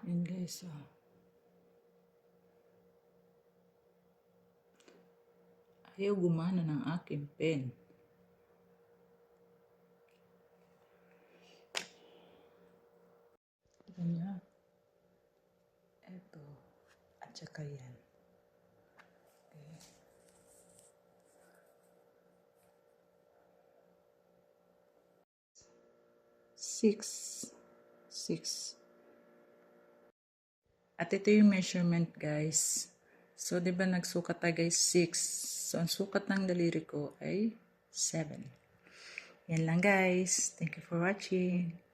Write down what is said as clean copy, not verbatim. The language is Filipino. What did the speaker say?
Yun guys, ayaw gumana ng aking pen. Ganyan. Ito. At saka yan. Okay. Six. At ito yung measurement guys. So, di ba nagsukat tayo guys 6. So, ang sukat ng daliri ko ay 7. Yan lang guys. Thank you for watching.